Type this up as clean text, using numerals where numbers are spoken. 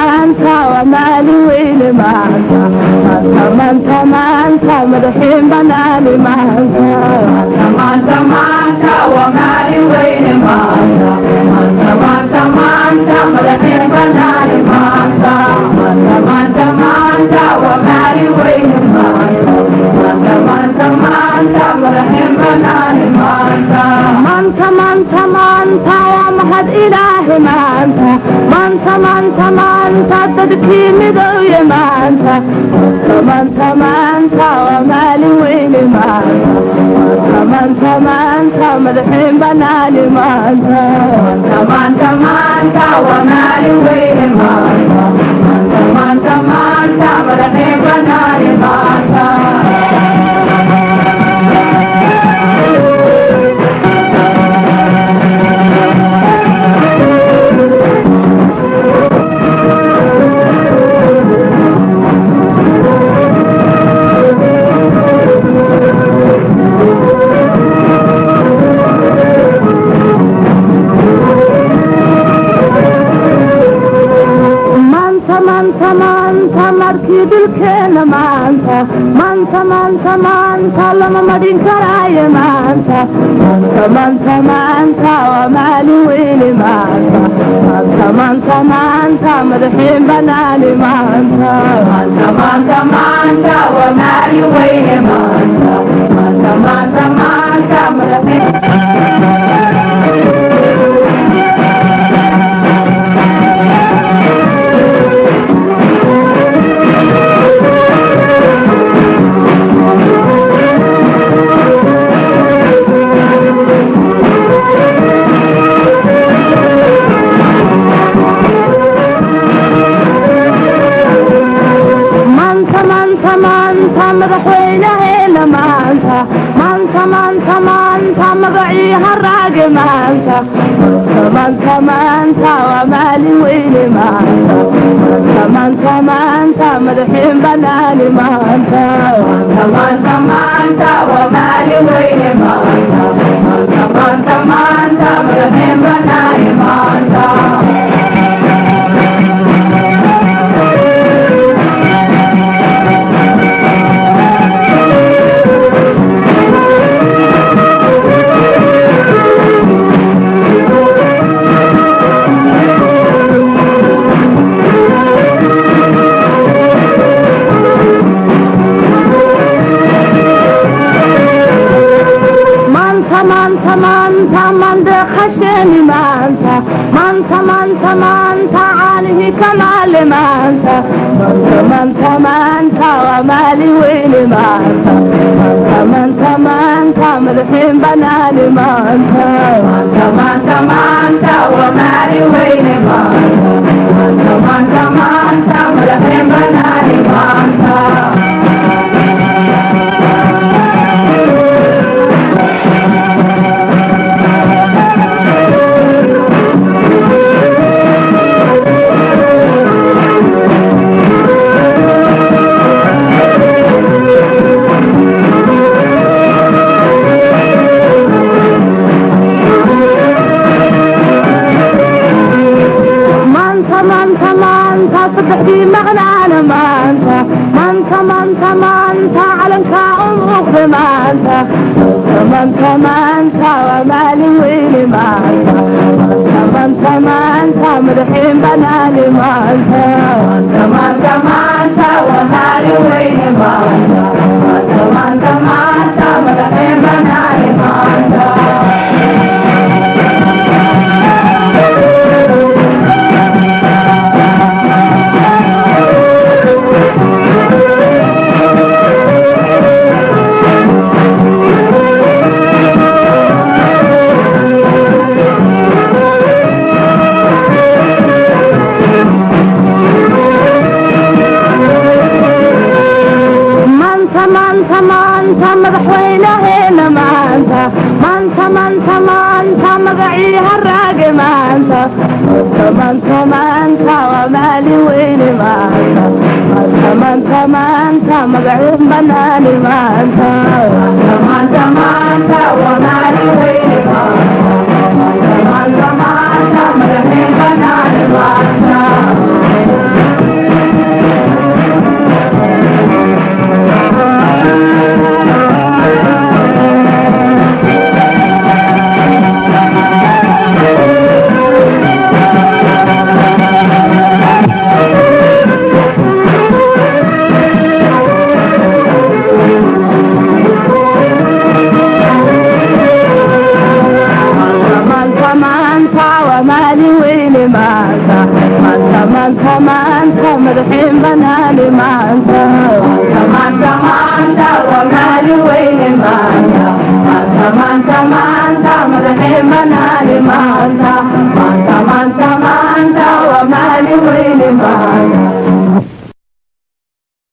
maanta waa maalin weyne maanta maanta maanta madaxiin banaani maanta maanta maanta waa maalin weyne maanta maanta maanta madaxiin banaani maanta maanta maanta waa maalin weyne maanta maanta maanta madaxiin banaani maanta maanta maanta maanta waa mahad ilaahi maanta maanta maanta maanta dadkii midowye maanta maanta maanta waa maalin weyne maanta maanta maanta madaxiin banaani maanta maanta maanta waa maalin weyne maanta maanta maanta madaxiin banaani maanta markii dhulkeena maanta maanta maanta maanta lama marin karaayo maanta maanta maanta waa maalin weyne maanta maanta maanta madaxiin banaani maanta maanta maanta waa maalin weyne maanta maanta maanta madaxiin madaxweynaheena maanta maanta maanta maanta magacii haraage maanta maanta maanta waa maalin weyne maanta maanta maanta madaxiin banaani maanta maanta maanta waa maalin weyne maanta maanta maanta madaxiin banaani maanta manda khashani maanta maanta maanta maanta caalihi kamaale maanta maanta maanta waa maalin weyne maanta maanta maanta madaxiin banaani maanta maanta maanta waa maalin weyne maanta maanta maanta madaxiin banaani maanta صدقتي مغنانا مانتا مانتا مانتا مانتا علمك عمرك مانتا مانتا مانتا ومالي ويلي مانتا مانتا مانتا مدحين بنالي مانتا مانتا مانتا ومالي ويلي مانتا مانتا مانتا مدحين بنالي مانتا madaxweynaheena maanta maanta maanta maanta magacii haraage maanta maanta maanta waa maalin weyne maanta maanta maanta magaciin banaani maanta maanta maanta waa maalin weyne maanta maanta maanta magaciin banaani maanta maanta madaxiin banaani maanta maanta maanta waa maalin weyne maanta maanta maanta maanta madaxiin banaani maanta maanta maanta maanta waa maalin weyne maanta